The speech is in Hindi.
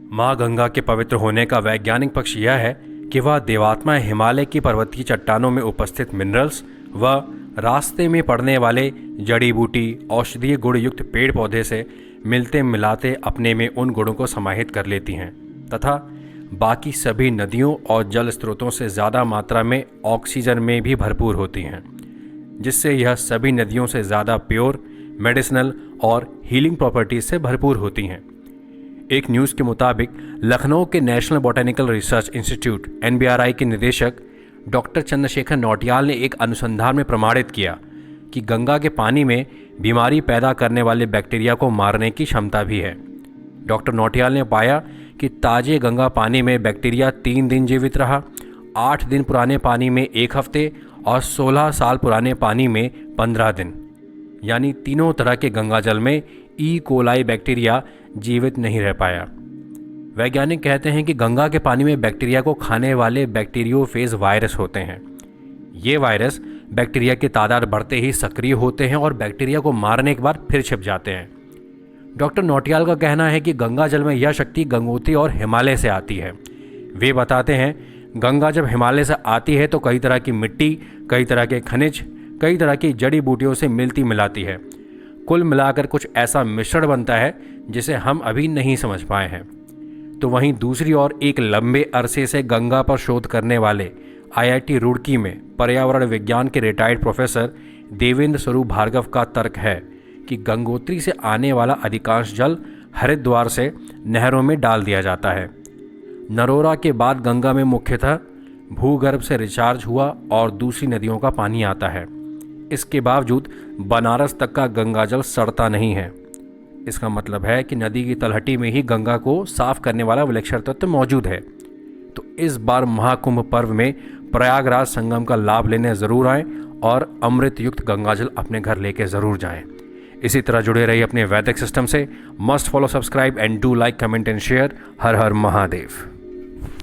माँ गंगा के पवित्र होने का वैज्ञानिक पक्ष यह है कि वह देवात्मा हिमालय की पर्वतीय चट्टानों में उपस्थित मिनरल्स व रास्ते में पड़ने वाले जड़ी बूटी औषधीय गुण युक्त पेड़ पौधे से मिलते मिलाते अपने में उन गुणों को समाहित कर लेती हैं तथा बाकी सभी नदियों और जल स्रोतों से ज़्यादा मात्रा में ऑक्सीजन में भी भरपूर होती हैं, जिससे यह सभी नदियों से ज़्यादा प्योर, मेडिसिनल और हीलिंग प्रॉपर्टीज से भरपूर होती हैं। एक न्यूज़ के मुताबिक लखनऊ के national botanical research institute (NBRI) के निदेशक डॉक्टर चंद्रशेखर नौटियाल ने एक अनुसंधान में प्रमाणित किया कि गंगा के पानी में बीमारी पैदा करने वाले बैक्टीरिया को मारने की क्षमता भी है। डॉक्टर नौटियाल ने पाया कि ताजे गंगा पानी में बैक्टीरिया 3 दिन जीवित रहा, 8 दिन पुराने पानी में 1 हफ्ते और 16 साल पुराने पानी में 15 दिन, यानी तीनों तरह के गंगा जल में ई कोलाई बैक्टीरिया जीवित नहीं रह पाया। वैज्ञानिक कहते हैं कि गंगा के पानी में बैक्टीरिया को खाने वाले बैक्टीरियोफेज वायरस होते हैं। ये वायरस बैक्टीरिया की तादाद बढ़ते ही सक्रिय होते हैं और बैक्टीरिया को मारने के बाद फिर छिप जाते हैं। डॉक्टर नौटियाल का कहना है कि गंगा जल में यह शक्ति गंगोत्री और हिमालय से आती है। वे बताते हैं, गंगा जब हिमालय से आती है तो कई तरह की मिट्टी, कई तरह के खनिज, कई तरह की जड़ी बूटियों से मिलती मिलाती है। कुल मिलाकर कुछ ऐसा मिश्रण बनता है जिसे हम अभी नहीं समझ पाए हैं। तो वहीं दूसरी ओर एक लंबे अरसे से गंगा पर शोध करने वाले IIT रुड़की में पर्यावरण विज्ञान के रिटायर्ड प्रोफेसर देवेंद्र स्वरूप भार्गव का तर्क है कि गंगोत्री से आने वाला अधिकांश जल हरिद्वार से नहरों में डाल दिया जाता है। नरोरा के बाद गंगा में मुख्यतः भूगर्भ से रिचार्ज हुआ और दूसरी नदियों का पानी आता है। इसके बावजूद बनारस तक का गंगा जल सड़ता नहीं है। इसका मतलब है कि नदी की तलहटी में ही गंगा को साफ करने वाला विलक्षण तत्व मौजूद है। तो इस बार महाकुंभ पर्व में प्रयागराज संगम का लाभ लेने ज़रूर आएं और अमृत युक्त गंगाजल अपने घर लेके ज़रूर जाएं। इसी तरह जुड़े रहिए अपने वैदिक सिस्टम से। Must follow, subscribe and do like, comment and share. Her her Mahadev.